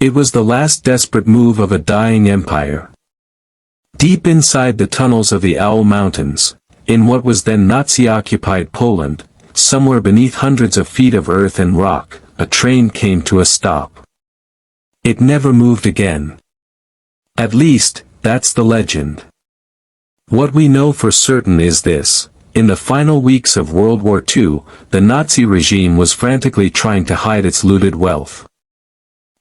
It was the last desperate move of a dying empire. Deep inside the tunnels of the Owl Mountains, in what was then Nazi-occupied Poland, somewhere beneath hundreds of feet of earth and rock, a train came to a stop. It never moved again. At least, that's the legend. What we know for certain is this: in the final weeks of World War II, the Nazi regime was frantically trying to hide its looted wealth.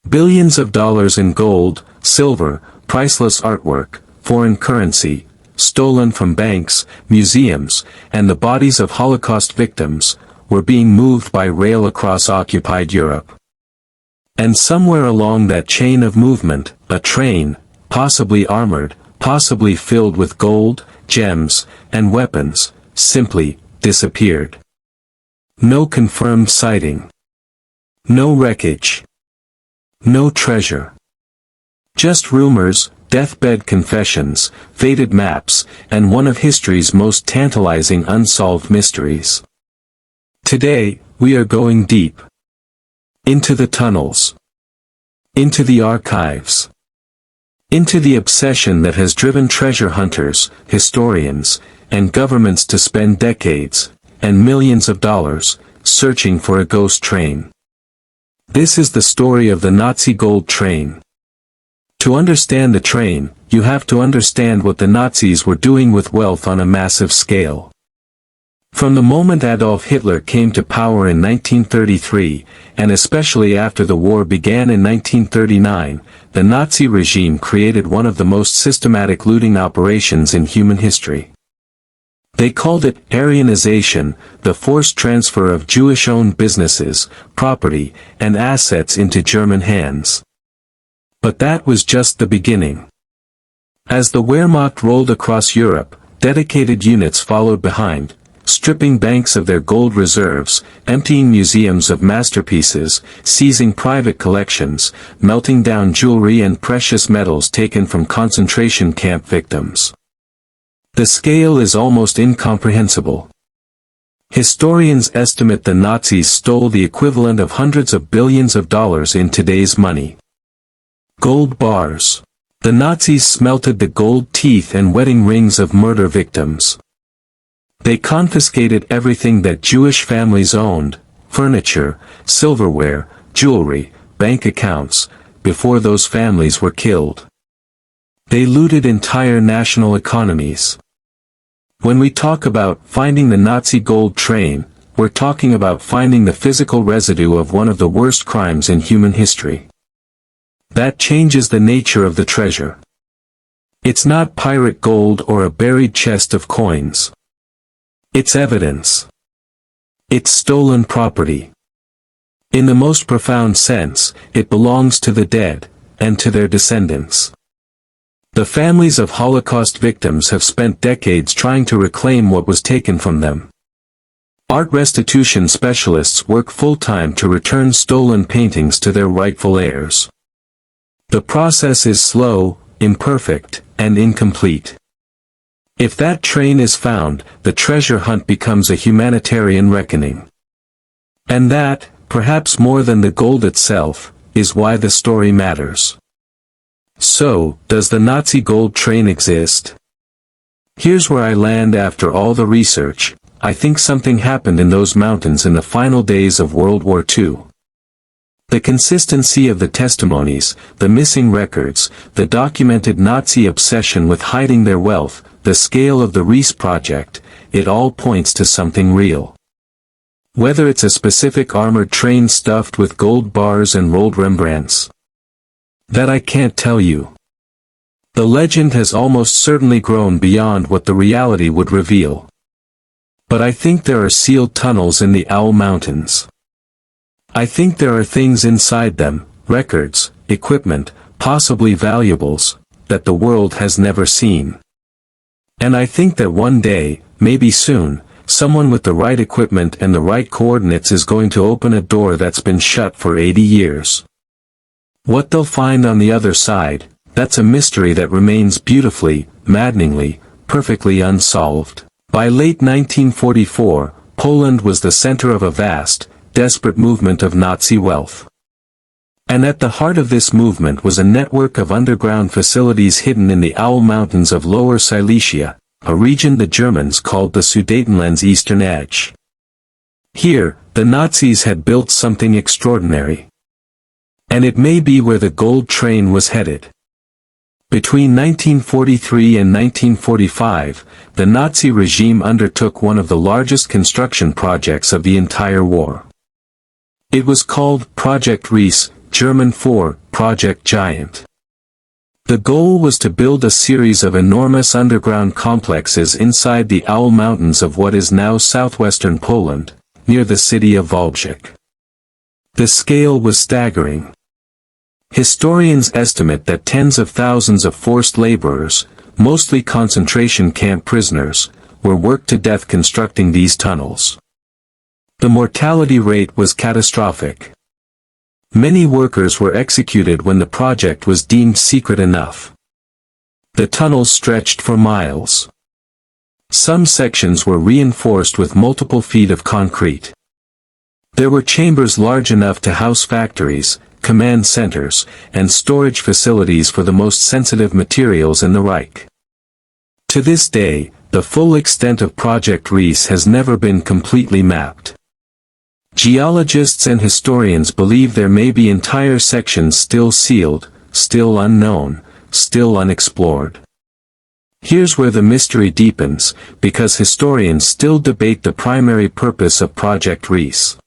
Billions of dollars in gold, silver, priceless artwork, foreign currency, stolen from banks, museums, and the bodies of Holocaust victims, were being moved by rail across occupied Europe. And somewhere along that chain of movement, a train, possibly armored, possibly filled with gold, gems, and weapons, simply disappeared. No confirmed sighting. No wreckage. No treasure. Just rumors, deathbed confessions, faded maps, and one of history's most tantalizing unsolved mysteries. Today, we are going deep. Into the tunnels. Into the archives. Into the obsession that has driven treasure hunters, historians, and governments to spend decades, and millions of dollars, searching for a ghost train. This is the story of the Nazi gold train. To understand the train, you have to understand what the Nazis were doing with wealth on a massive scale. From the moment Adolf Hitler came to power in 1933, and especially after the war began in 1939, the Nazi regime created one of the most systematic looting operations in human history. They called it Aryanization, the forced transfer of Jewish-owned businesses, property, and assets into German hands. But that was just the beginning. As the Wehrmacht rolled across Europe, dedicated units followed behind, stripping banks of their gold reserves, emptying museums of masterpieces, seizing private collections, melting down jewelry and precious metals taken from concentration camp victims. The scale is almost incomprehensible. Historians estimate the Nazis stole the equivalent of hundreds of billions of dollars in today's money. Gold bars. The Nazis smelted the gold teeth and wedding rings of murder victims. They confiscated everything that Jewish families owned, furniture, silverware, jewelry, bank accounts, before those families were killed. They looted entire national economies. When we talk about finding the Nazi gold train, we're talking about finding the physical residue of one of the worst crimes in human history. That changes the nature of the treasure. It's not pirate gold or a buried chest of coins. It's evidence. It's stolen property. In the most profound sense, it belongs to the dead, and to their descendants. The families of Holocaust victims have spent decades trying to reclaim what was taken from them. Art restitution specialists work full-time to return stolen paintings to their rightful heirs. The process is slow, imperfect, and incomplete. If that train is found, the treasure hunt becomes a humanitarian reckoning. And that, perhaps more than the gold itself, is why the story matters. So, does the Nazi gold train exist? Here's where I land after all the research. I think something happened in those mountains in the final days of World War II. The consistency of the testimonies, the missing records, the documented Nazi obsession with hiding their wealth, the scale of the Reese project, it all points to something real. Whether it's a specific armored train stuffed with gold bars and rolled Rembrandts. That I can't tell you. The legend has almost certainly grown beyond what the reality would reveal. But I think there are sealed tunnels in the Owl Mountains. I think there are things inside them, records, equipment, possibly valuables, that the world has never seen. And I think that one day, maybe soon, someone with the right equipment and the right coordinates is going to open a door that's been shut for 80 years. What they'll find on the other side, that's a mystery that remains beautifully, maddeningly, perfectly unsolved. By late 1944, Poland was the center of a vast, desperate movement of Nazi wealth. And at the heart of this movement was a network of underground facilities hidden in the Owl Mountains of Lower Silesia, a region the Germans called the Sudetenland's eastern edge. Here, the Nazis had built something extraordinary. And it may be where the gold train was headed. Between 1943 and 1945, the Nazi regime undertook one of the largest construction projects of the entire war. It was called Project Ries, German for Project Giant. The goal was to build a series of enormous underground complexes inside the Owl Mountains of what is now southwestern Poland, near the city of Wałbrzych. The scale was staggering. Historians estimate that tens of thousands of forced laborers, mostly concentration camp prisoners, were worked to death constructing these tunnels. The mortality rate was catastrophic. Many workers were executed when the project was deemed secret enough. The tunnels stretched for miles. Some sections were reinforced with multiple feet of concrete. There were chambers large enough to house factories, command centers, and storage facilities for the most sensitive materials in the Reich. To this day, the full extent of Project Ries has never been completely mapped. Geologists and historians believe there may be entire sections still sealed, still unknown, still unexplored. Here's where the mystery deepens, because historians still debate the primary purpose of Project Ries.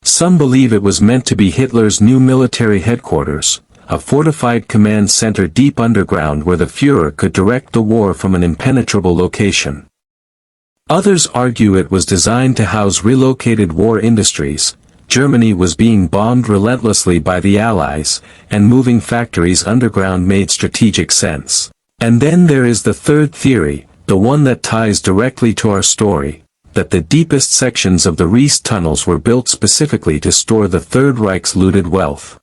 Some believe it was meant to be Hitler's new military headquarters, a fortified command center deep underground where the Führer could direct the war from an impenetrable location. Others argue it was designed to house relocated war industries. Germany was being bombed relentlessly by the Allies, and moving factories underground made strategic sense. And then there is the third theory, the one that ties directly to our story, that the deepest sections of the Ries tunnels were built specifically to store the Third Reich's looted wealth.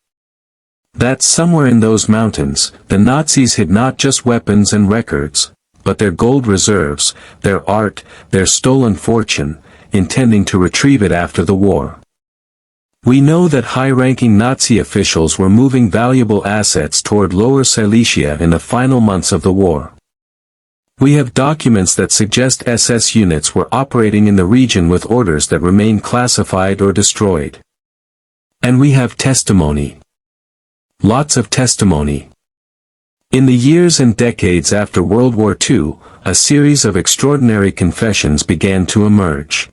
That somewhere in those mountains, the Nazis hid not just weapons and records, but their gold reserves, their art, their stolen fortune, intending to retrieve it after the war. We know that high-ranking Nazi officials were moving valuable assets toward Lower Silesia in the final months of the war. We have documents that suggest SS units were operating in the region with orders that remain classified or destroyed. And we have testimony. Lots of testimony. In the years and decades after World War II, a series of extraordinary confessions began to emerge.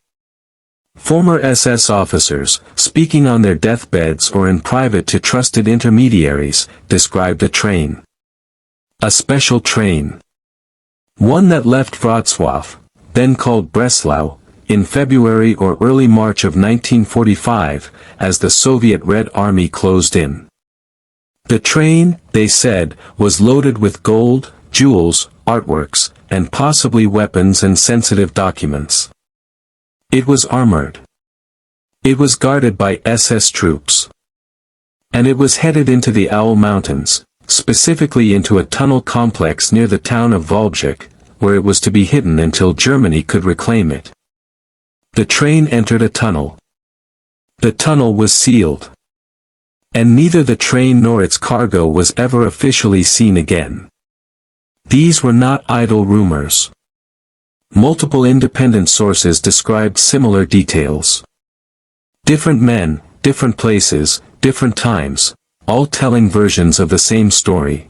Former SS officers, speaking on their deathbeds or in private to trusted intermediaries, described a train. A special train. One that left Wrocław, then called Breslau, in February or early March of 1945, as the Soviet Red Army closed in. The train, they said, was loaded with gold, jewels, artworks, and possibly weapons and sensitive documents. It was armored. It was guarded by SS troops. And it was headed into the Owl Mountains, specifically into a tunnel complex near the town of Wałbrzych, where it was to be hidden until Germany could reclaim it. The train entered a tunnel. The tunnel was sealed. And neither the train nor its cargo was ever officially seen again. These were not idle rumors. Multiple independent sources described similar details. Different men, different places, different times, all telling versions of the same story.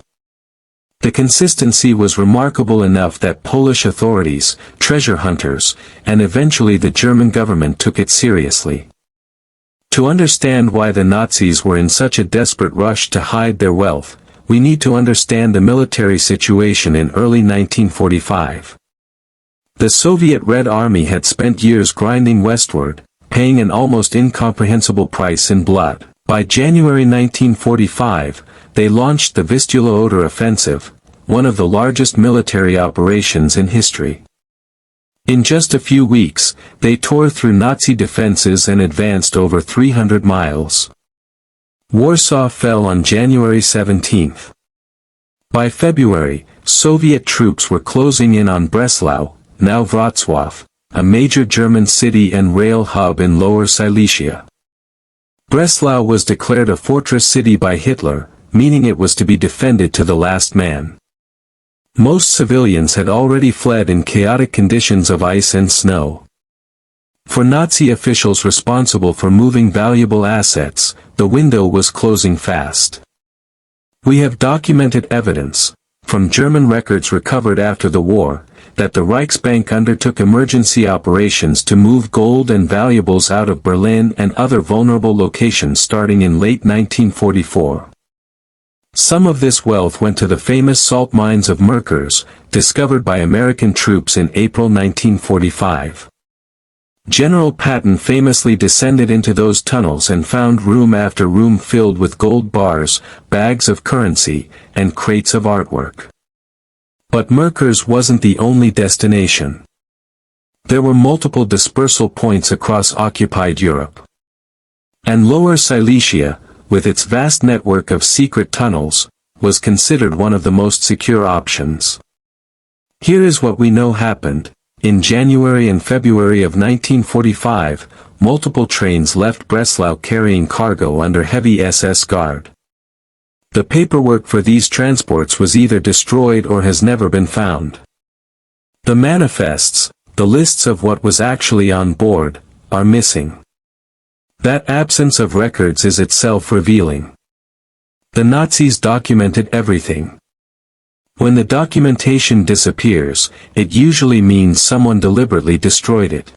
The consistency was remarkable enough that Polish authorities, treasure hunters, and eventually the German government took it seriously. To understand why the Nazis were in such a desperate rush to hide their wealth, we need to understand the military situation in early 1945. The Soviet Red Army had spent years grinding westward, paying an almost incomprehensible price in blood. By January 1945, they launched the Vistula-Oder offensive, one of the largest military operations in history. In just a few weeks, they tore through Nazi defenses and advanced over 300 miles. Warsaw fell on January 17. By February, Soviet troops were closing in on Breslau, now Wrocław, a major German city and rail hub in Lower Silesia. Breslau was declared a fortress city by Hitler, meaning it was to be defended to the last man. Most civilians had already fled in chaotic conditions of ice and snow. For Nazi officials responsible for moving valuable assets, the window was closing fast. We have documented evidence, from German records recovered after the war, that the Reichsbank undertook emergency operations to move gold and valuables out of Berlin and other vulnerable locations starting in late 1944. Some of this wealth went to the famous salt mines of Merkers, discovered by American troops in April 1945. General Patton famously descended into those tunnels and found room after room filled with gold bars, bags of currency, and crates of artwork. But Merkers wasn't the only destination. There were multiple dispersal points across occupied Europe. And Lower Silesia, with its vast network of secret tunnels, was considered one of the most secure options. Here is what we know happened. In January and February of 1945, multiple trains left Breslau carrying cargo under heavy SS guard. The paperwork for these transports was either destroyed or has never been found. The manifests, the lists of what was actually on board, are missing. That absence of records is itself revealing. The Nazis documented everything. When the documentation disappears, it usually means someone deliberately destroyed it.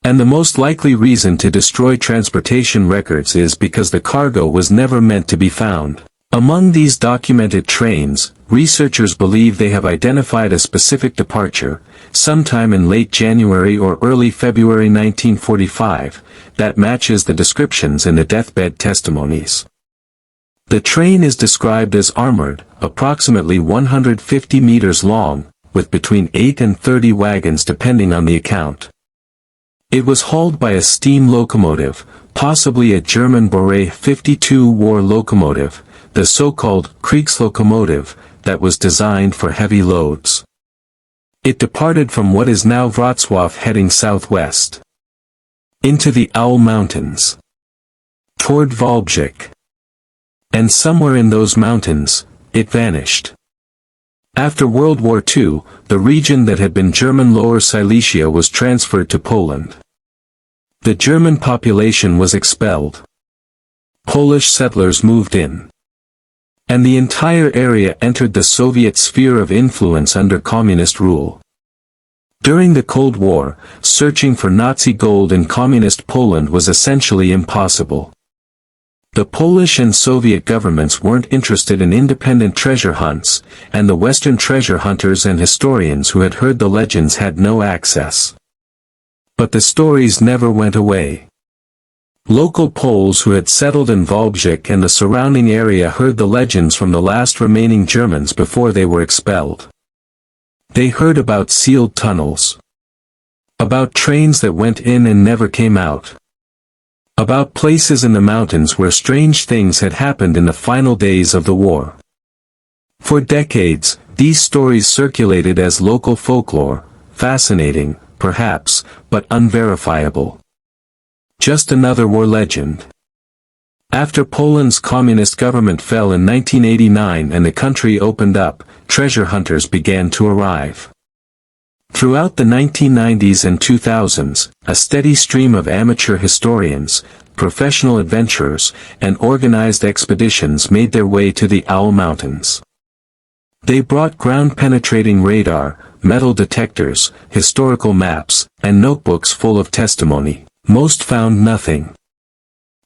And the most likely reason to destroy transportation records is because the cargo was never meant to be found. Among these documented trains, researchers believe they have identified a specific departure, sometime in late January or early February 1945, that matches the descriptions in the deathbed testimonies. The train is described as armored, approximately 150 meters long, with between 8 and 30 wagons depending on the account. It was hauled by a steam locomotive, possibly a German Boré 52 war locomotive, the so-called Kriegslokomotive, that was designed for heavy loads. It departed from what is now Wrocław heading southwest into the Owl Mountains, toward Wałbrzych. And somewhere in those mountains, it vanished. After World War II, the region that had been German Lower Silesia was transferred to Poland. The German population was expelled. Polish settlers moved in. And the entire area entered the Soviet sphere of influence under communist rule. During the Cold War, searching for Nazi gold in communist Poland was essentially impossible. The Polish and Soviet governments weren't interested in independent treasure hunts, and the Western treasure hunters and historians who had heard the legends had no access. But the stories never went away. Local Poles who had settled in Wałbrzych and the surrounding area heard the legends from the last remaining Germans before they were expelled. They heard about sealed tunnels. About trains that went in and never came out. About places in the mountains where strange things had happened in the final days of the war. For decades, these stories circulated as local folklore, fascinating, perhaps, but unverifiable. Just another war legend. After Poland's communist government fell in 1989 and the country opened up, treasure hunters began to arrive. Throughout the 1990s and 2000s, a steady stream of amateur historians, professional adventurers, and organized expeditions made their way to the Owl Mountains. They brought ground-penetrating radar, metal detectors, historical maps, and notebooks full of testimony. Most found nothing.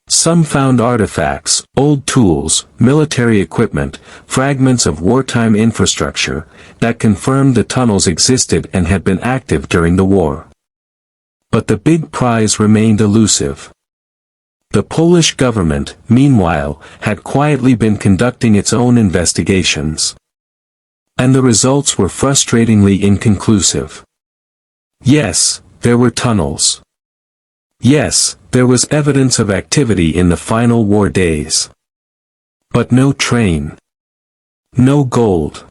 Some found artifacts, old tools, military equipment, fragments of wartime infrastructure, that confirmed the tunnels existed and had been active during the war. But the big prize remained elusive. The Polish government, meanwhile, had quietly been conducting its own investigations. And the results were frustratingly inconclusive. Yes, there were tunnels. Yes, there was evidence of activity in the final war days. But no train. No gold.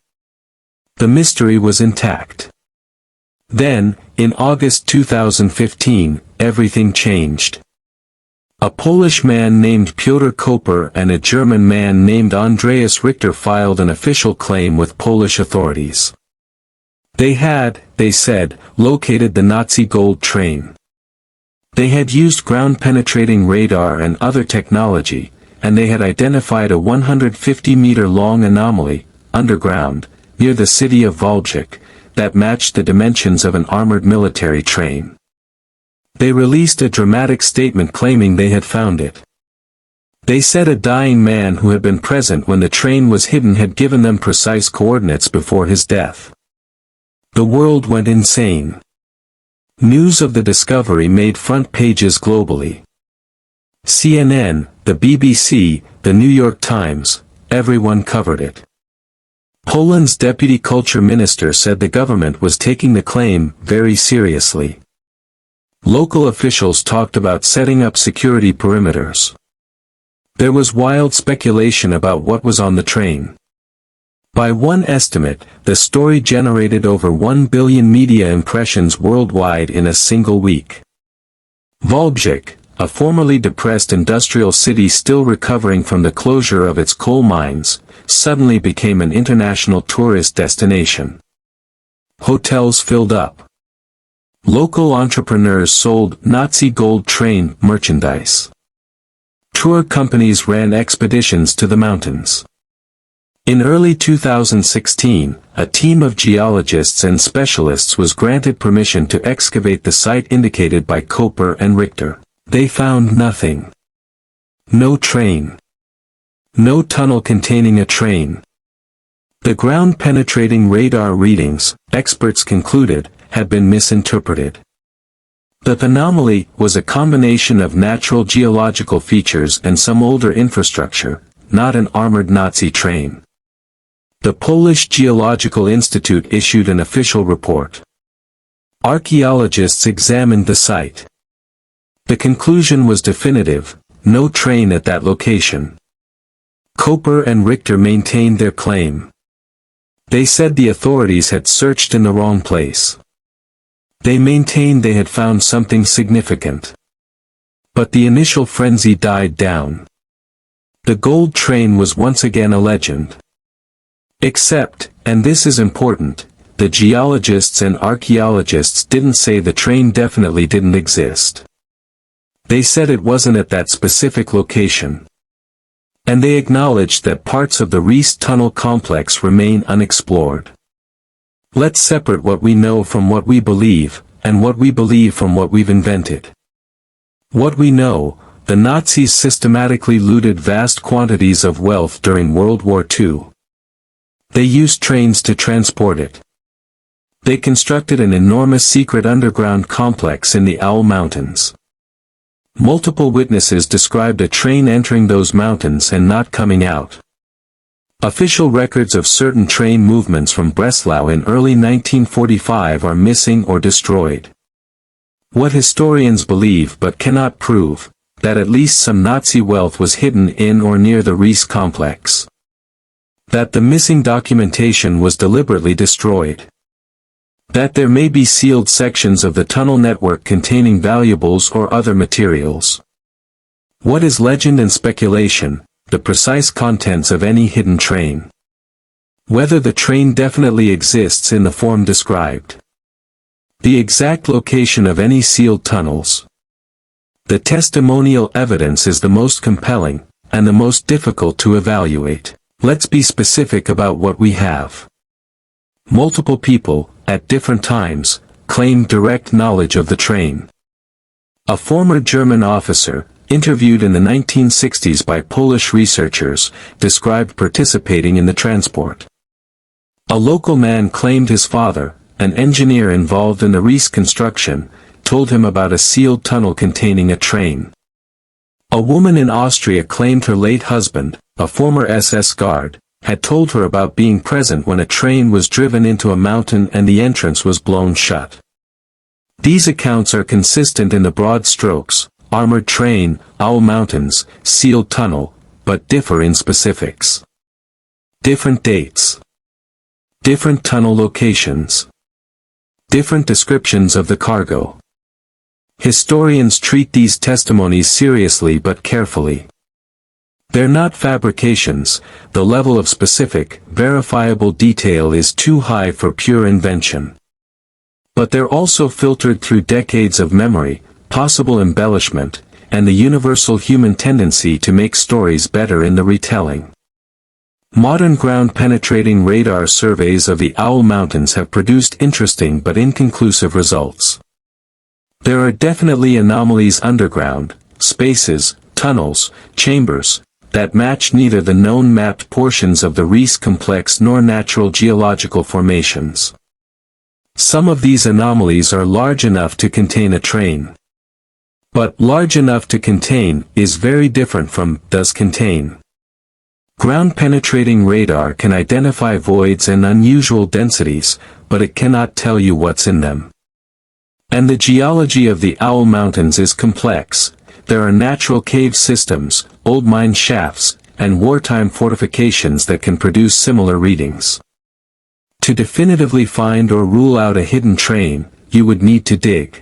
The mystery was intact. Then, in August 2015, everything changed. A Polish man named Piotr Koper and a German man named Andreas Richter filed an official claim with Polish authorities. They had, they said, located the Nazi gold train. They had used ground-penetrating radar and other technology, and they had identified a 150-meter-long anomaly, underground, near the city of Wałbrzych, that matched the dimensions of an armored military train. They released a dramatic statement claiming they had found it. They said a dying man who had been present when the train was hidden had given them precise coordinates before his death. The world went insane. News of the discovery made front pages globally. CNN, the BBC, the New York Times, everyone covered it. Poland's deputy culture minister said the government was taking the claim very seriously. Local officials talked about setting up security perimeters. There was wild speculation about what was on the train. By one estimate, the story generated over 1 billion media impressions worldwide in a single week. Wałbrzych, a formerly depressed industrial city still recovering from the closure of its coal mines, suddenly became an international tourist destination. Hotels filled up. Local entrepreneurs sold Nazi gold train merchandise. Tour companies ran expeditions to the mountains. In early 2016, a team of geologists and specialists was granted permission to excavate the site indicated by Koper and Richter. They found nothing. No train. No tunnel containing a train. The ground-penetrating radar readings, experts concluded, had been misinterpreted. The anomaly was a combination of natural geological features and some older infrastructure, not an armored Nazi train. The Polish Geological Institute issued an official report. Archaeologists examined the site. The conclusion was definitive: no train at that location. Koper and Richter maintained their claim. They said the authorities had searched in the wrong place. They maintained they had found something significant. But the initial frenzy died down. The gold train was once again a legend. Except, and this is important, the geologists and archaeologists didn't say the train definitely didn't exist. They said it wasn't at that specific location. And they acknowledged that parts of the Reese Tunnel complex remain unexplored. Let's separate what we know from what we believe, and what we believe from what we've invented. What we know: the Nazis systematically looted vast quantities of wealth during World War II. They used trains to transport it. They constructed an enormous secret underground complex in the Owl Mountains. Multiple witnesses described a train entering those mountains and not coming out. Official records of certain train movements from Breslau in early 1945 are missing or destroyed. What historians believe but cannot prove, that at least some Nazi wealth was hidden in or near the Reese complex. That the missing documentation was deliberately destroyed. That there may be sealed sections of the tunnel network containing valuables or other materials. What is legend and speculation? The precise contents of any hidden train. Whether the train definitely exists in the form described. The exact location of any sealed tunnels. The testimonial evidence is the most compelling, and the most difficult to evaluate. Let's be specific about what we have. Multiple people, at different times, claimed direct knowledge of the train. A former German officer, interviewed in the 1960s by Polish researchers, described participating in the transport. A local man claimed his father, an engineer involved in the Reese construction, told him about a sealed tunnel containing a train. A woman in Austria claimed her late husband, a former SS guard, had told her about being present when a train was driven into a mountain and the entrance was blown shut. These accounts are consistent in the broad strokes: armored train, Owl Mountains, sealed tunnel, but differ in specifics. Different dates. Different tunnel locations. Different descriptions of the cargo. Historians treat these testimonies seriously but carefully. They're not fabrications, the level of specific, verifiable detail is too high for pure invention. But they're also filtered through decades of memory, possible embellishment, and the universal human tendency to make stories better in the retelling. Modern ground-penetrating radar surveys of the Owl Mountains have produced interesting but inconclusive results. There are definitely anomalies underground, spaces, tunnels, chambers, that match neither the known mapped portions of the Reese complex nor natural geological formations. Some of these anomalies are large enough to contain a train. But large enough to contain is very different from does contain. Ground-penetrating radar can identify voids and unusual densities, but it cannot tell you what's in them. And the geology of the Owl Mountains is complex. There are natural cave systems, old mine shafts, and wartime fortifications that can produce similar readings. To definitively find or rule out a hidden train, you would need to dig.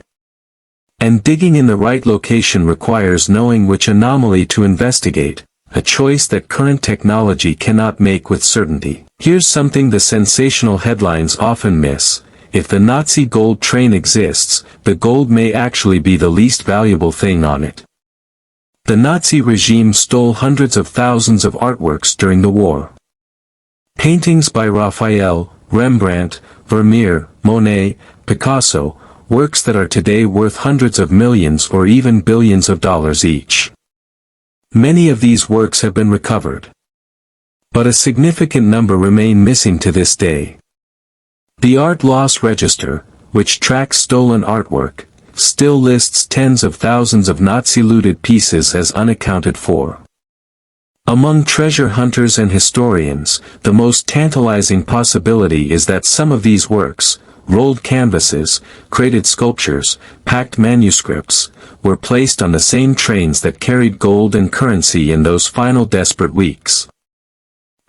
And digging in the right location requires knowing which anomaly to investigate, a choice that current technology cannot make with certainty. Here's something the sensational headlines often miss. If the Nazi gold train exists, the gold may actually be the least valuable thing on it. The Nazi regime stole hundreds of thousands of artworks during the war. Paintings by Raphael, Rembrandt, Vermeer, Monet, Picasso, works that are today worth hundreds of millions or even billions of dollars each. Many of these works have been recovered. But a significant number remain missing to this day. The Art Loss Register, which tracks stolen artwork, still lists tens of thousands of Nazi-looted pieces as unaccounted for. Among treasure hunters and historians, the most tantalizing possibility is that some of these works, rolled canvases, crated sculptures, packed manuscripts, were placed on the same trains that carried gold and currency in those final desperate weeks.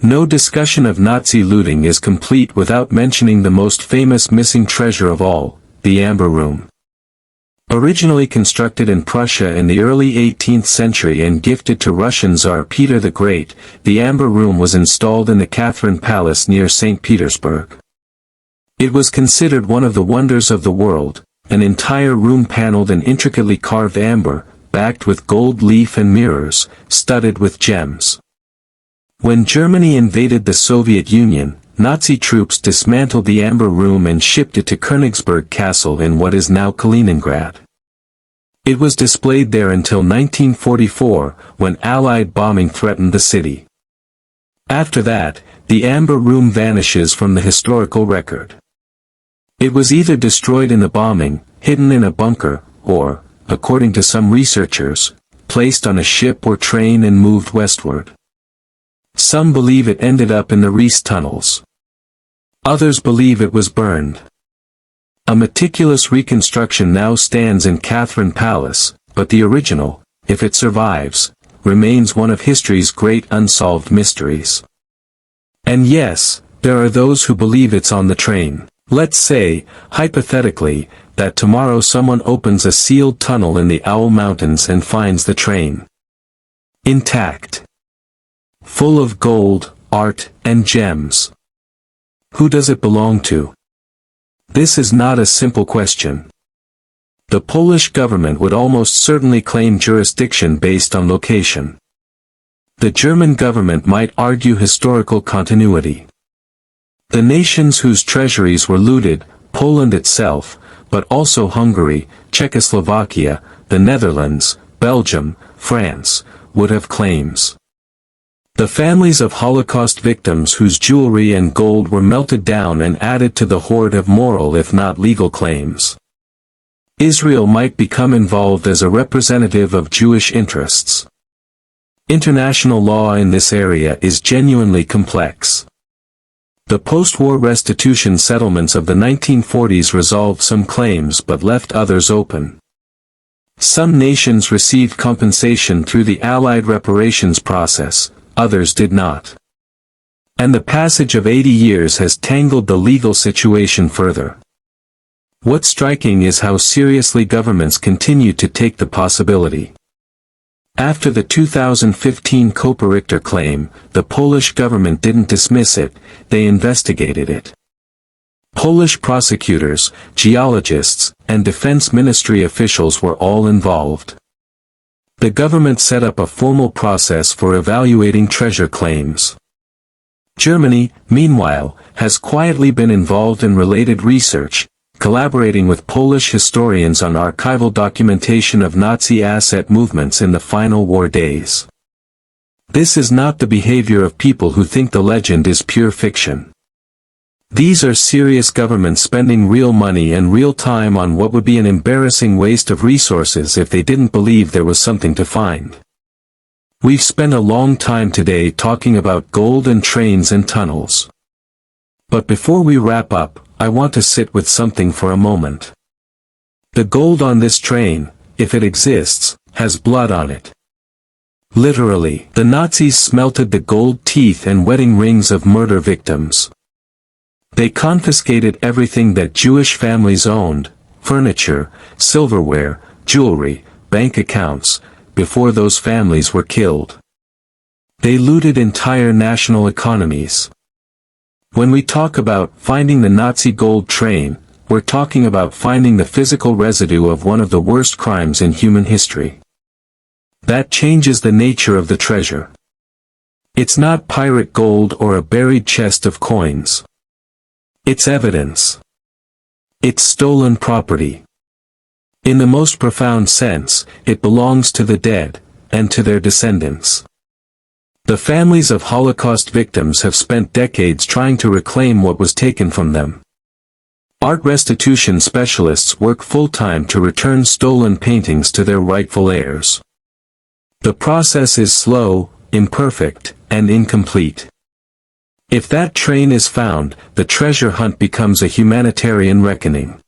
No discussion of Nazi looting is complete without mentioning the most famous missing treasure of all, the Amber Room. Originally constructed in Prussia in the early 18th century and gifted to Russian Tsar Peter the Great, the Amber Room was installed in the Catherine Palace near St. Petersburg. It was considered one of the wonders of the world, an entire room paneled in intricately carved amber, backed with gold leaf and mirrors, studded with gems. When Germany invaded the Soviet Union, Nazi troops dismantled the Amber Room and shipped it to Königsberg Castle in what is now Kaliningrad. It was displayed there until 1944, when Allied bombing threatened the city. After that, the Amber Room vanishes from the historical record. It was either destroyed in the bombing, hidden in a bunker, or, according to some researchers, placed on a ship or train and moved westward. Some believe it ended up in the Reese tunnels. Others believe it was burned. A meticulous reconstruction now stands in Catherine Palace, but the original, if it survives, remains one of history's great unsolved mysteries. And yes, there are those who believe it's on the train. Let's say, hypothetically, that tomorrow someone opens a sealed tunnel in the Owl Mountains and finds the train intact, full of gold, art, and gems. Who does it belong to? This is not a simple question. The Polish government would almost certainly claim jurisdiction based on location. The German government might argue historical continuity. The nations whose treasuries were looted, Poland itself, but also Hungary, Czechoslovakia, the Netherlands, Belgium, France, would have claims. The families of Holocaust victims whose jewelry and gold were melted down and added to the hoard of moral if not legal claims. Israel might become involved as a representative of Jewish interests. International law in this area is genuinely complex. The post-war restitution settlements of the 1940s resolved some claims but left others open. Some nations received compensation through the Allied reparations process, others did not. And the passage of 80 years has tangled the legal situation further. What's striking is how seriously governments continue to take the possibility. After the 2015 Copa Richter claim, the Polish government didn't dismiss it, they investigated it. Polish prosecutors, geologists, and defense ministry officials were all involved. The government set up a formal process for evaluating treasure claims. Germany, meanwhile, has quietly been involved in related research, collaborating with Polish historians on archival documentation of Nazi asset movements in the final war days. This is not the behavior of people who think the legend is pure fiction. These are serious governments spending real money and real time on what would be an embarrassing waste of resources if they didn't believe there was something to find. We've spent a long time today talking about gold and trains and tunnels. But before we wrap up, I want to sit with something for a moment. The gold on this train, if it exists, has blood on it. Literally, the Nazis smelted the gold teeth and wedding rings of murder victims. They confiscated everything that Jewish families owned, furniture, silverware, jewelry, bank accounts, before those families were killed. They looted entire national economies. When we talk about finding the Nazi gold train, we're talking about finding the physical residue of one of the worst crimes in human history. That changes the nature of the treasure. It's not pirate gold or a buried chest of coins. It's evidence. It's stolen property. In the most profound sense, it belongs to the dead, and to their descendants. The families of Holocaust victims have spent decades trying to reclaim what was taken from them. Art restitution specialists work full-time to return stolen paintings to their rightful heirs. The process is slow, imperfect, and incomplete. If that train is found, the treasure hunt becomes a humanitarian reckoning.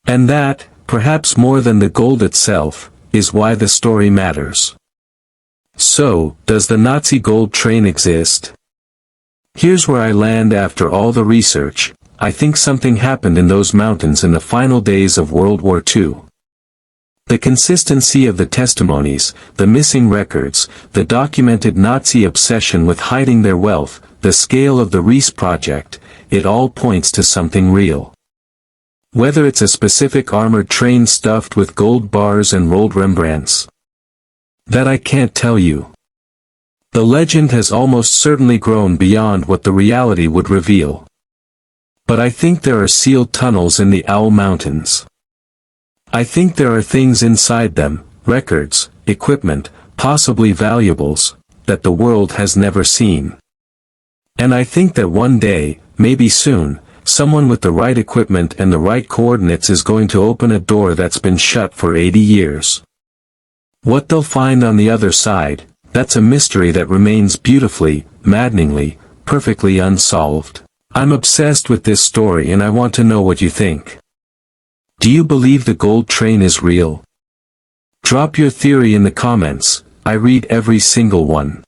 And that, perhaps more than the gold itself, is why the story matters. So, does the Nazi gold train exist? Here's where I land after all the research. I think something happened in those mountains in the final days of World War II. The consistency of the testimonies, the missing records, the documented Nazi obsession with hiding their wealth, the scale of the Reese project, it all points to something real. Whether it's a specific armored train stuffed with gold bars and rolled Rembrandts, that I can't tell you. The legend has almost certainly grown beyond what the reality would reveal. But I think there are sealed tunnels in the Owl Mountains. I think there are things inside them, records, equipment, possibly valuables, that the world has never seen. And I think that one day, maybe soon, someone with the right equipment and the right coordinates is going to open a door that's been shut for 80 years. What they'll find on the other side, that's a mystery that remains beautifully, maddeningly, perfectly unsolved. I'm obsessed with this story and I want to know what you think. Do you believe the gold train is real? Drop your theory in the comments, I read every single one.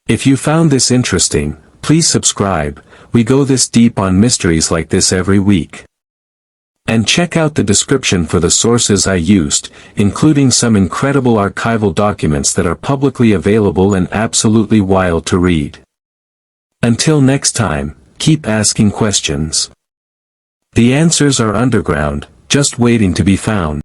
If you found this interesting, please subscribe, we go this deep on mysteries like this every week. And check out the description for the sources I used, including some incredible archival documents that are publicly available and absolutely wild to read. Until next time, keep asking questions. The answers are underground, just waiting to be found.